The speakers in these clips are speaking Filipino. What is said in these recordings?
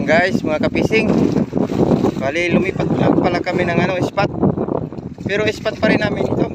Guys, mga kapising, bali lumipat lang pala kami ng spot, pero spot pa rin namin ito.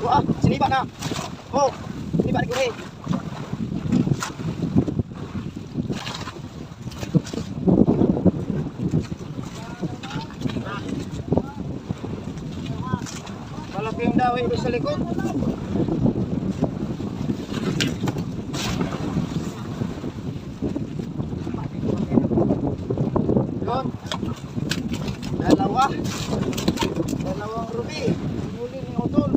Wah, siniba na. Oh, siniba ni Gure. Malaking dawi sa likod. Yun. Dalawang rubi. Muli ni Otol.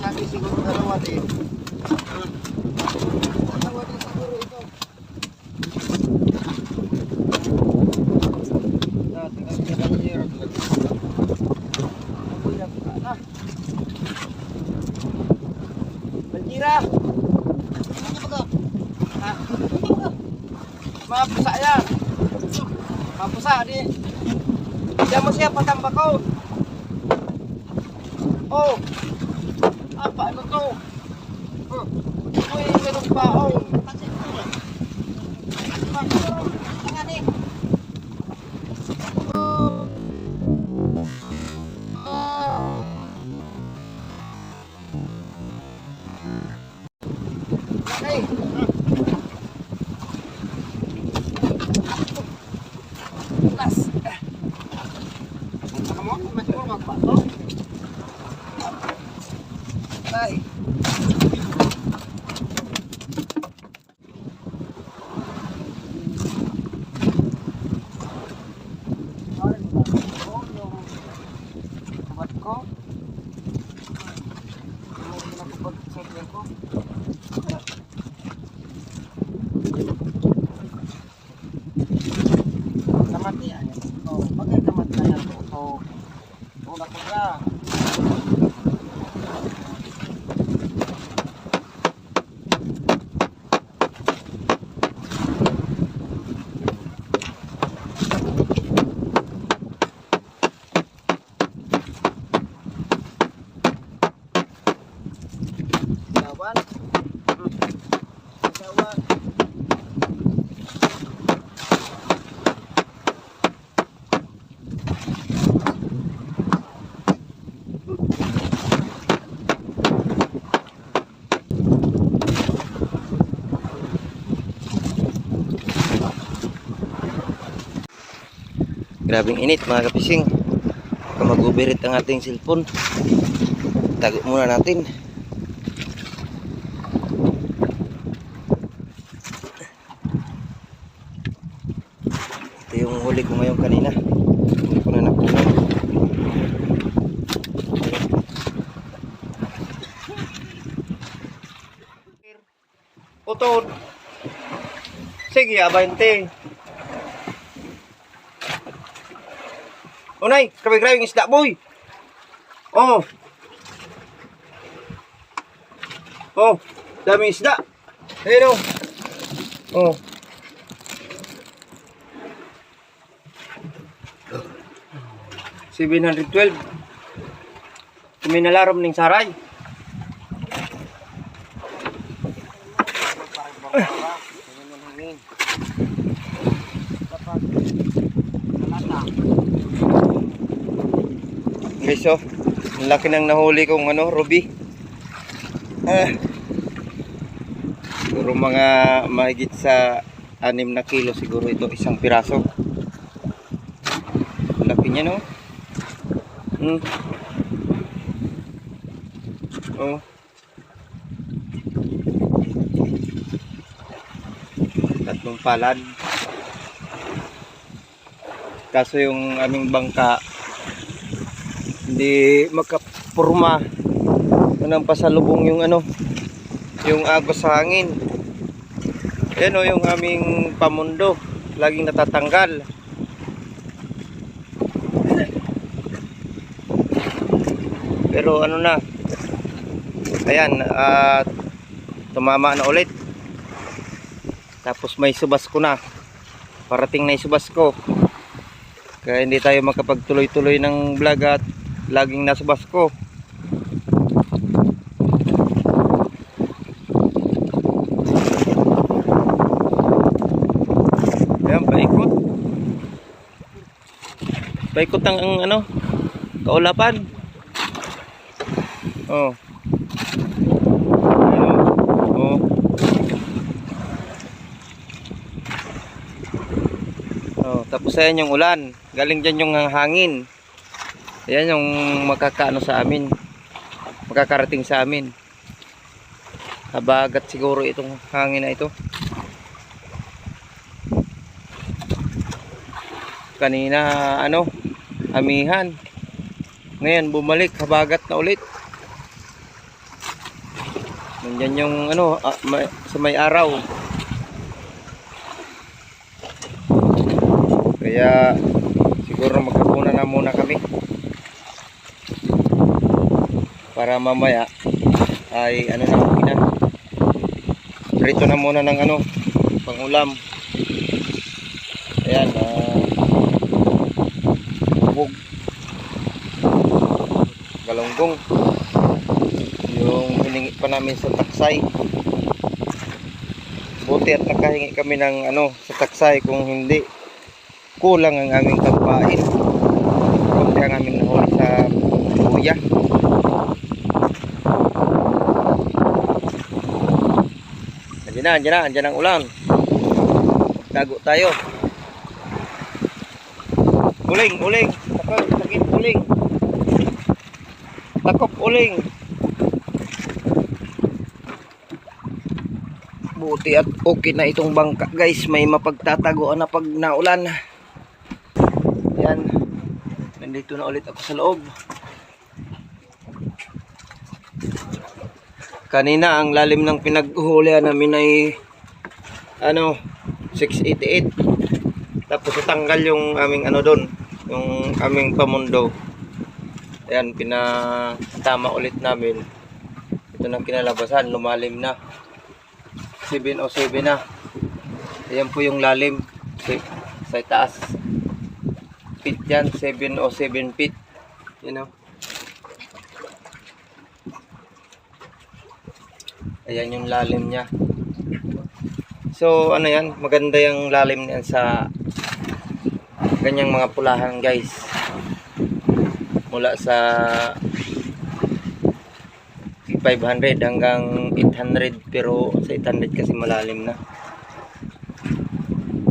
Sabi siguro dalawa din. Dalawa din siguro ito. Tingnan kita niya. Banjira. Mapusa yan. Mapusa di. Diyan mo siya patambakaw. Oh. Apa ano to? Uy, meron baon. Hey. Las. Kamu masih mau magpato? Ay. Tamat niya. Bagay tamat na yan. So, una ko na. Kawan. Kawan. Grabing init mga kapising. Baka mag-overheat ang ating cellphone. Tago muna natin. Ito yung huli ko ngayon kanina. Hindi ko na nakuha. Utod. Sige, abante. Unay, grabe-grabe yung isda, boy. Oh. Oh, dami isda. Ayun, oh. Oh. $712. Kuminalarom ning saray. Guys, so, ang laki ng nahuli kong ruby. Siguro mga mahigit sa 6 na kilo siguro ito, isang piraso. Laki niya, no? Oh. Tatlong palad. Kaso yung aming bangka hindi makapurma. Nang pasalubong yung yung agos sa hangin. Yan o, yung aming pamundo laging natatanggal. Pero na, ayan, tumama na ulit. Tapos may subas ko na, parating na isubas ko, kaya hindi tayo makapagtuloy-tuloy ng vlog at laging nasubas ko. Ayan, paikot ang kaulapan. Oh. Oh. Oh, tapos ayan yung ulan. Galing dyan yung hangin. Ayan yung sa amin. Makakarating sa amin. Habagat siguro itong hangin na ito. Kanina amihan. Ngayon bumalik, habagat na ulit. Nandiyan yung sa may araw. Kaya siguro magkapuna na muna kami. Para mamaya ay prito na muna ng pangulam. Ayan, bubog, galunggong, yung hiningi pa namin sa taksay. Buti at nakahingi kami ng sa taksay, kung hindi kulang ang aming tampain. Kunti ang aming nahuli sa buya. Andiyan ang ulan. Tago tayo. Uling. Takip uling. Takop uling. Buti at okay na itong bangka, guys. May mapagtatagoan na pag naulan. Ayan. Nandito na ulit ako sa loob. Kanina ang lalim ng pinaghuhulihan namin ay 688. Tapos natanggal yung aming doon, yung aming pamundo. Ayan, pinatama ulit namin. Ito na kinalabasan, lumalim na. 707 na. Ayan po yung lalim sa taas. Feet yan, 707 feet. Ayan yung lalim niya. So yan, maganda yung lalim niyan sa ganyang mga pulahan, guys. Mula sa 500 hanggang 800, pero sa 800 kasi malalim na.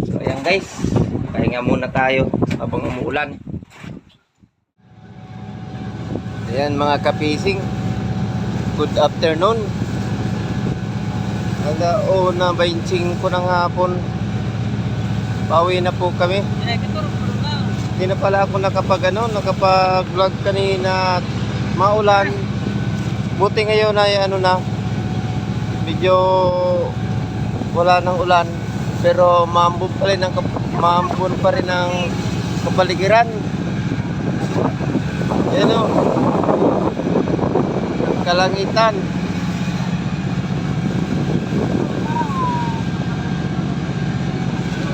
So ayan, guys, pahinga muna tayo habang umuulan. Ayan mga kapising, good afternoon. Na 25 ng hapon. Pauwi na po kami. Hindi na pala ako nakapag-vlog kanina at maulan. Buti ngayon ay medyo wala ng ulan, pero maambon pa rin ang kapaligiran. Yan o. Kalangitan.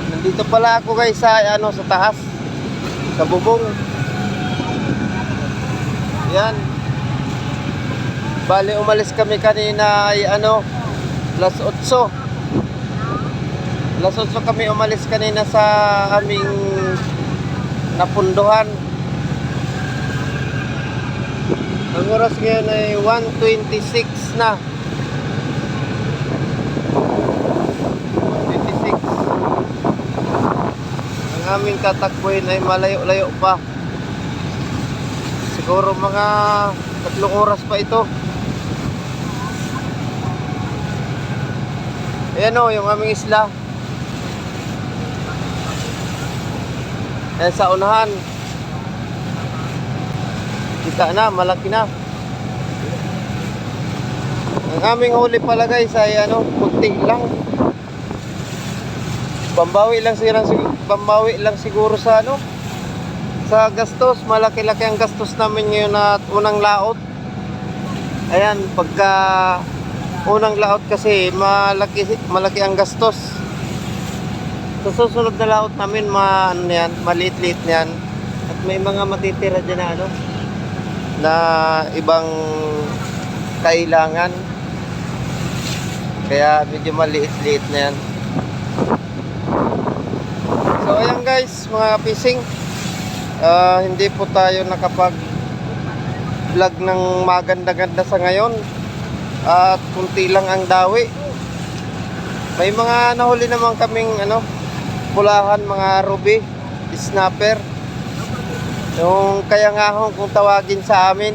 Nandito pala ako guys sa ano, sa taas. Sa bubong. Yan. Bali umalis kami kanina ay ano, alas 8. Alas 8 kami umalis kanina sa aming napunduhan. Ang oras ngayon ay 1:26 na. 1:26. Ang aming tatakbuhin ay malayo-layo pa. Siguro mga 3 oras pa ito. Ayan o, yung aming isla. Ayan sa unahan. Kita na, malaki na. Ang aming huli pala guys ay ano, kunti lang. Pambawi lang siguro sa ano, sa gastos. Malaki-laki ang gastos namin ngayon at unang laot. Ayan, pagka unang laot kasi malaki ang gastos. Sa susunod na laot namin ano yan, maliit-liit yan. At may mga matitira dyan na ano, na ibang kailangan. Kaya medyo maliit-liit na yan. So ayan guys, mga fishing, hindi po tayo nakapag vlog ng maganda-ganda sa ngayon. At kunti lang ang dawi. May mga nahuli naman kaming ano, pulahan, mga ruby, snapper. Yung kayangahon kung tawagin sa amin.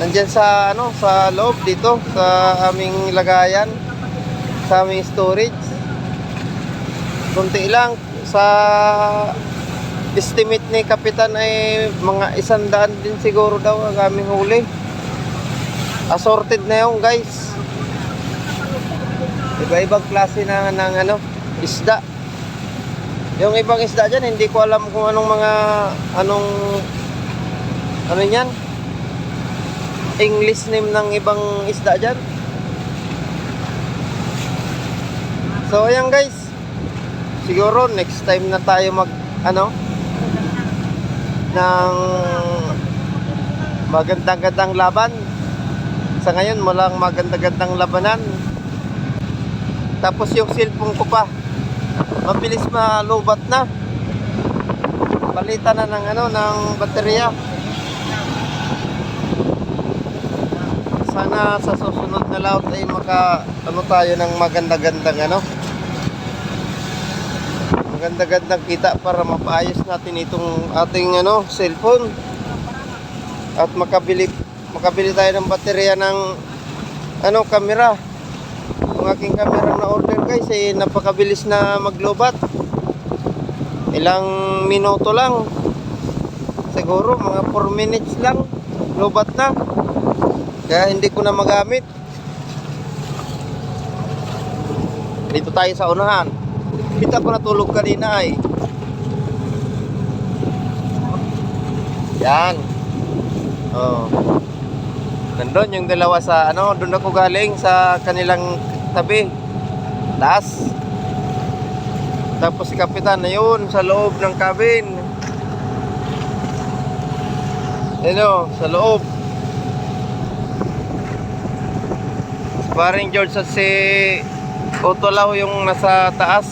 Nandiyan sa ano, sa loob dito sa aming lagayan, sa aming storage. Kunti lang. Sa estimate ni kapitan ay mga 100 din siguro daw ang aming huli. Assorted na yung guys. Iba-ibang klase ng ano, isda. Yung ibang isda dyan, hindi ko alam kung anong ano yan, English name ng ibang isda dyan. So ayan guys, siguro next time na tayo mag ano, ng magandang laban. Sa ngayon walang magandang labanan. Tapos yung cellphone ko pa, mabilis malubat na. Palitan na ng ano, ng baterya. Sana sa susunod na laot ay ano tayo ng magandang ano, magandang kita para mapaayos natin itong ating ano, cellphone. At makabili tayo ng baterya ng ano, camera. Ang aking camera na order guys ay napakabilis na maglobat. Ilang minuto lang, siguro mga 4 minutes lang lobat na. Kaya hindi ko na magamit. Dito tayo sa unahan. Kita ko natulog kanina ay. Yan. Oh. Nandun yung dalawa sa ano, doon ako galing sa kanilang tabi. Taas. Tapos si kapitan na yun sa loob ng cabin. Ano, sa loob. Paring George at si Otolaw yung nasa taas.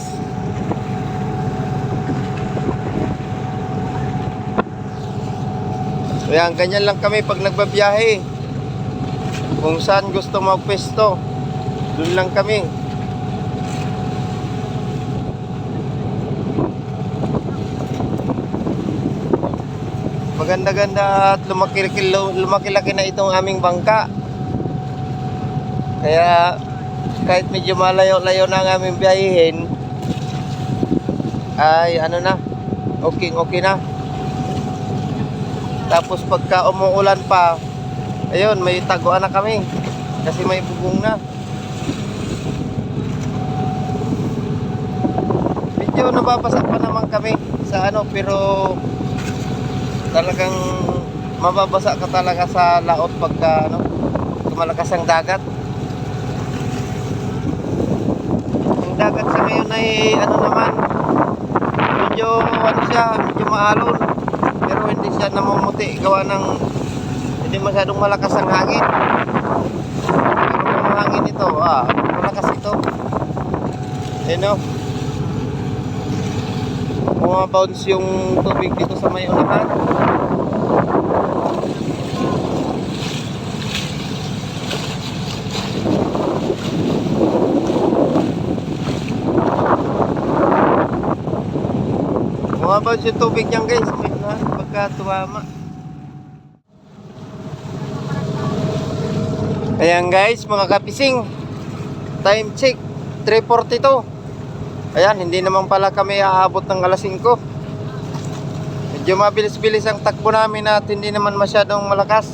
Ayan, ganyan lang kami pag nagbabiyahe. Kung saan gusto magpesto, doon lang kami. Maganda-ganda at lumaki-laki na itong aming bangka. Kaya kahit medyo malayo-layo na ang aming biyahihin, ay ano na, okay na. Tapos pagka umuulan pa, ayun, may taguan na kami kasi may bubong na. Medyo nababasa pa naman kami sa ano, pero talagang mababasa ka talaga sa laot pagka ano, malakas ang dagat. Ang dagat sa ngayon ay ano naman, medyo ano siya, medyo maalon, pero hindi siya namumuti gawa ng hindi masyadong malakas ang hangin. Pero kung hangin ito, malakas ito. Ano? Bumabounce yung tubig dito sa may unahan. Bumabounce yung tubig niyan guys, sa may unahan pagka tumama. Ayan guys, mga kapising, time check 3:42. Ayan, hindi naman pala kami aabot ng alas 5. Medyo mabilis-bilis ang takbo namin at hindi naman masyadong malakas.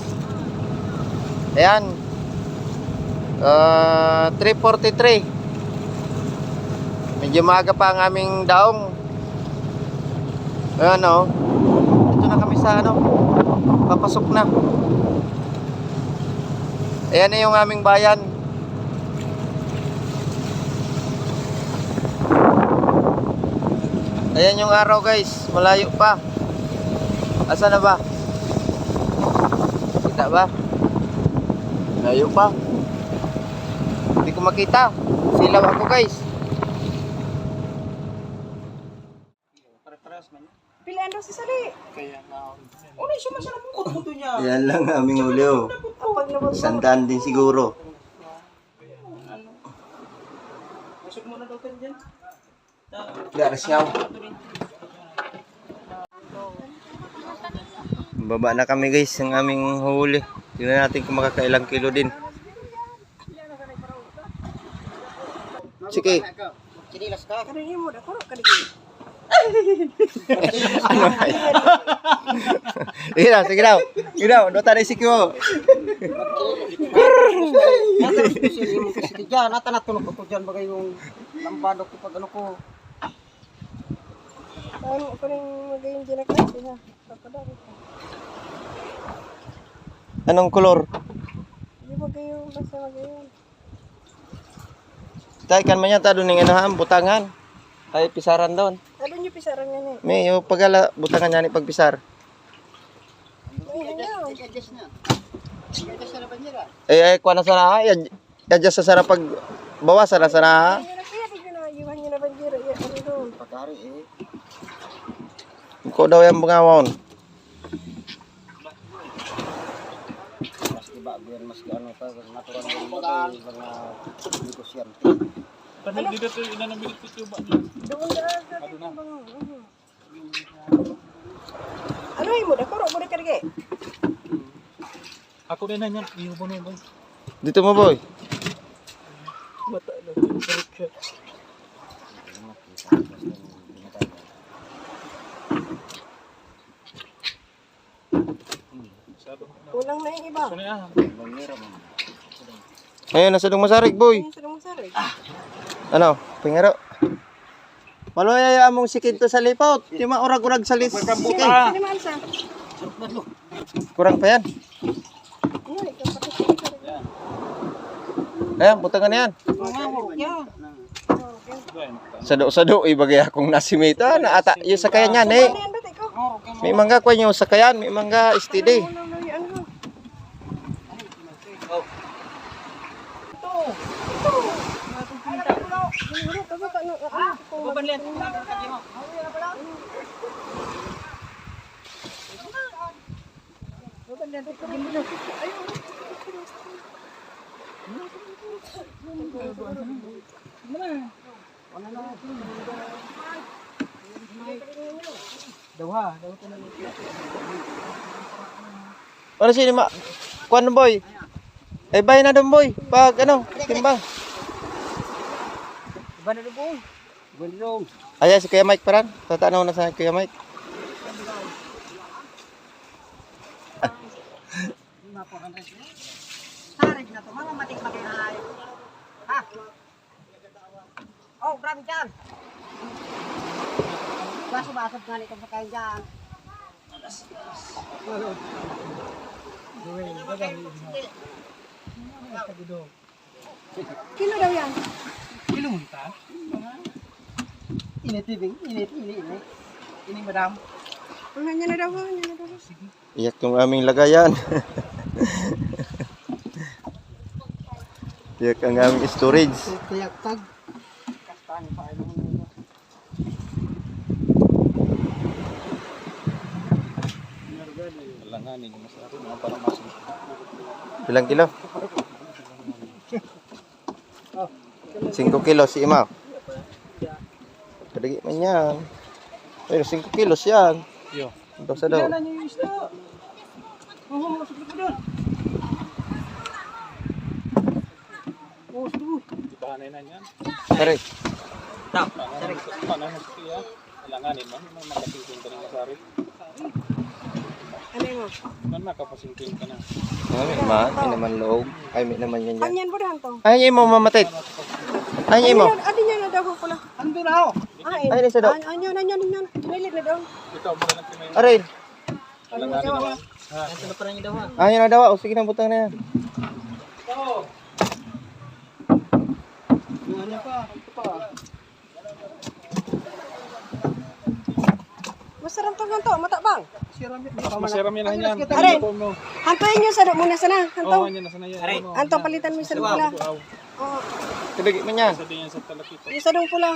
Ayan, 3:43. Medyo maaga pa ang aming daong. Ayan o, ito na kami sa ano, papasok na. Ayan na yung aming bayan. Ayan yung araw guys, malayo pa. Asa na ba? Kita ba? Malayo pa. Hindi ko makita. Silaw ako guys. Pilihan daw si Sali. Kaya na. Ano siya masyadong bukod-buto niya? Ayan lang aming uli oh. Kapag nabagay. Sandaan din siguro. Masok mo na daw ka dyan. Garas nga. Baba na kami guys ng aming huli. Tingnan natin kung makakailang kilo din. Sige. Sinilas ka? Kanina mo, dakoro ka dito. Ano ba yan? Sige daw, sige daw. Sige daw, nota na isik mo. Nata natulog ko dyan bagay yung lambado ko pag ano ko. Ano ko rin magayon dyan na kasi ha. Papadari ko. Anong kolor? Hindi magayon, basta magayon. Tay kan man yan ta doon ng anahan, butangan. Ay pisaran doon. Ano niyo pisaran yan eh? May yung pagala butangan yan pagpisar. Ay, ano? Ay kuha na sana ha. Adjust sa sana pag bawasan na sana ha. Ay, kaya di ko na iwan niyo na bandira. Yan, ano doon? Pagkari eh. Ko daw yung bungawon. Mas iba biyan mas ano pa natural ng mga negosyan. Ano? Dito to ina ng bilit ito ba niya? Doon na. Ano mo? Dakoro mo na karige. Ako din na yan, iyo mo na boy. Dito mo boy. Mata na. Kulang na yung iba. Kani ah. Ayun nasa dong masarig boy. Ayun, sarang masarig. Ano? Pingero. Maloy among sikid to sa lipot. Di maurag-urag sa lis. Sige. Sino man sa? Kurang pa yan. Ano, ikaw pakit. Ayan, butangan na yan. Sado-sado ibagay akong nasimita na ata yung sakayan yan eh. Ano yan ba, ikaw? May mangga ko yung sakayan, may mangga steady. Ano? Ano sini mak? Kuan boy. Eh bay na dong boy. Pag ano, timbang. Iba na po. Gulong. Ayan si Kuya Mike paran. Tatanaw na sa Kuya Mike. Sarig na to, mga matik maginahay. Ha? Oh, grabe dyan. Basubasab nga nito sa kain dyan. Kilo daw yan. Init, tibing. Init. Ini, madam. Ang niya na daw. Iyak yung aming lagayan. Iyak ang aming storage. Kayak tag. Langanin yung masarap mga parang masarap. Ilang kilo? 5 kilos si Ima. Kadagi man yan. Pero 5 kilos yan. Yo. Ito sa daw. Ibahanay na yan. Tari. Paano na siya? Langanin man. May makasingkin ka ng masari. Ano mo? Man makapasingkin ka na. May naman loob. Ay, may naman yan yan. Kanyan mo daw to. Ay, mo mamatit. Ay, mo. Adi niya na daw pala. Ando na ako. Ay, nasa daw. Anyo. Dinilit na daw. Ikaw mo na lang kimay. Aray. Langanin naman. Ay, na daw. O, sige na, butang na yan. Ano pa? Masarap to ganto, matabang. Masiram yan na yan. Aray. Hantuin niyo sa muna sana. Oo, Hanto. yan na sana yan. Hanto palitan mo sa pula. Oo. Kadagi man yan. Sa din yan sa talakito. Yung sa dong pula.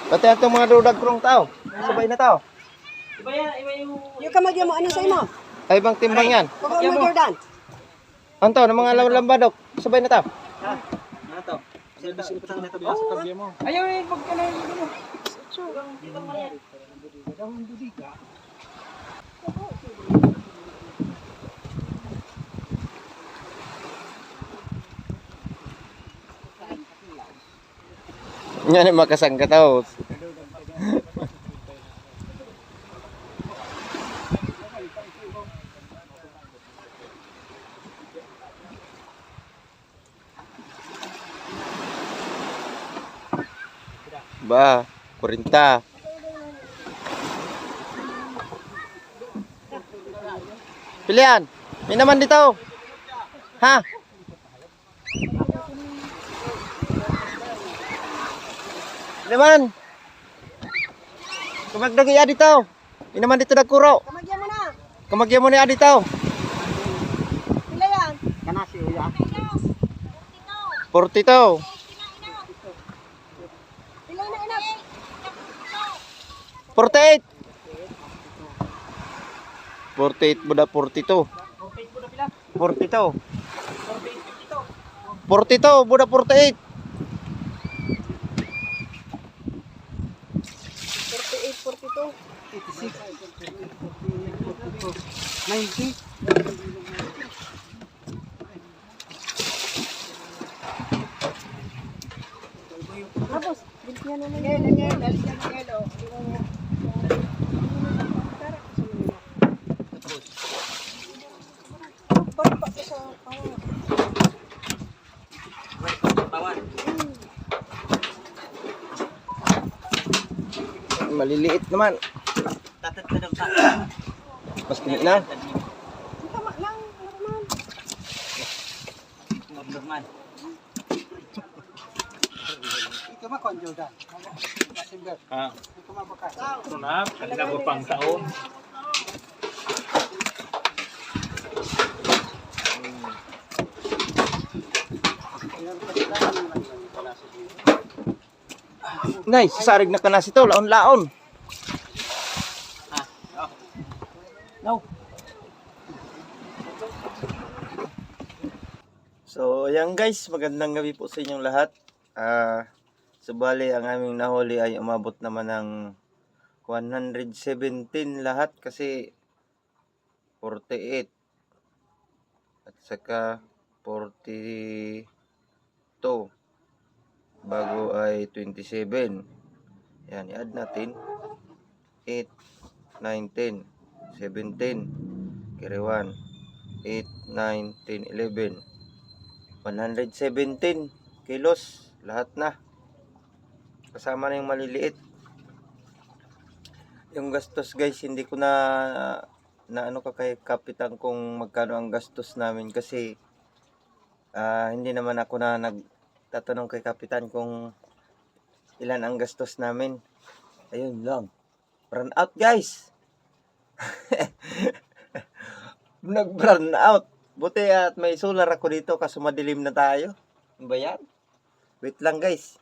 Pati atong mga dudag krong tao. Sabay na tao. Yung kamagya mo ano sa imo? Ay, bang timbang yan. Pagka mo Jordan. Anto, ng mga lambadok. Sabay na tao. Sa kagya mo. Yan ang makasangka tao. Ba, 40. Pilihan. May naman dito. Ha? Naman. Kamagdagi ya dito. May naman dito nagkuro. Kamagya mo na. Kamagyan mo niya dito. Pila yan? Kanasi uya. 42. Pila na anak? 48. 48 buda 42. 42. 42 buda 48. 90. Tapos, bilhin na na yan. Pagpa ko sa pawang. Maliliit naman. Mas pinit na. Tama lang, normal. Ito ma kon Jordan. Simber. Ha. Ito ma bakas. Ito na. Kanina ko pang taon. Nice, sasarig na kanas ito, laon-laon. No. So, ayan guys, magandang gabi po sa inyong lahat. Subali, ang aming nahuli ay umabot naman ng 117 lahat kasi 48 at saka 42 bago ay 27. Yan, i-add natin 8, 9, 10, 17, carry 1, 8, 9, 10, 11, 117 kilos lahat na. Kasama na yung maliliit. Yung gastos guys, hindi ko na ano ka kay kapitan kung magkano ang gastos namin kasi hindi naman ako na nagtatanong kay kapitan kung ilan ang gastos namin. Ayun lang. Run out guys. Nag-run out. Buti at may solar ako dito kaso madilim na tayo. Ano ba yan? Wait lang guys.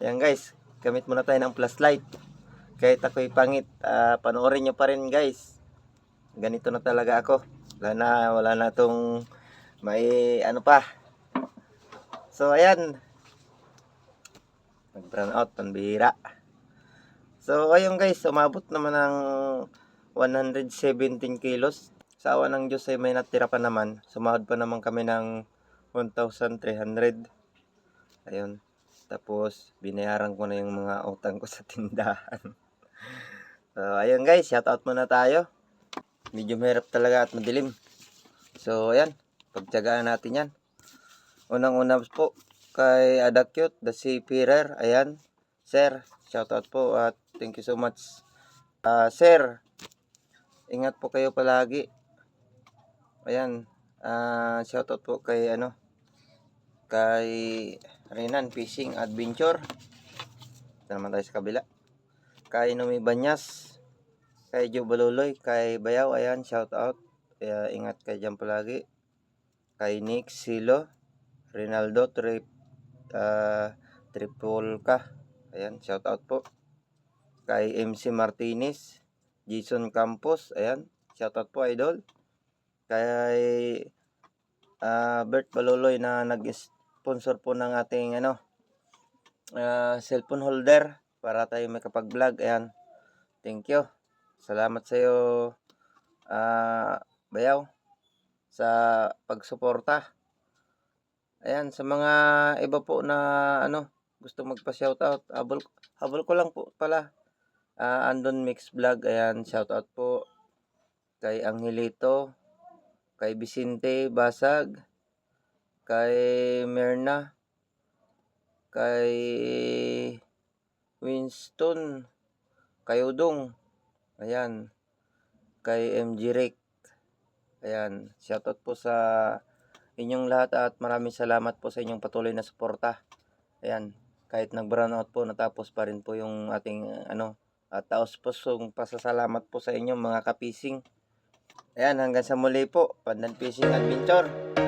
Ayan guys, gamit muna tayo ng flashlight. Kahit ako'y pangit, panoorin nyo pa rin guys. Ganito na talaga ako. Wala na tong may ano pa. So ayan. Nag-run out, panbihira. So ayun guys, umabot naman ng 117 kilos. Sa awa ng Diyos ay may natira pa naman. Sumahod pa naman kami ng 1,300. Ayun. Tapos binayaran ko na yung mga utang ko sa tindahan. So ayun guys, shout out muna tayo. Medyo mahirap talaga at madilim. So ayan, pagtiyagaan natin yan. Unang-una po kay Adakyot, the seafarer. Ayan, sir, shout out po at thank you so much. Sir, ingat po kayo palagi. Ayan, shout out po kay kay Renan Fishing Adventure. Ito naman tayo sa kabila. Kay Numi Banyas, kay Joe Baluloy, kay Bayaw, ayan, shout out. Ingat kayo dyan palagi. Kay Nick Silo, Rinaldo Tripolka, ayan, shout out po. Kay MC Martinez, Jason Campos, ayan, shout out po idol. Kay Bert Baluloy na nag-sponsor po ng ating cellphone holder para tayo makapag-vlog. Ayan. Thank you. Salamat sa iyo Bayaw sa pagsuporta. Ayan, sa mga iba po na gusto magpa-shoutout, habol ko lang po pala. Andon Mix Vlog, ayan, shoutout po. Kay Angelito, kay Vicente Basag, kay Merna, kay Winston, kay Udong, ayan, kay MG Rick, ayan, shoutout po sa inyong lahat at maraming salamat po sa inyong patuloy na suporta. Ayan, kahit nag-brown out po, natapos pa rin po yung ating at taos pusong pasasalamat po sa inyong mga kapising. Ayan, hanggang sa muli po, Pandan Fishing Adventure.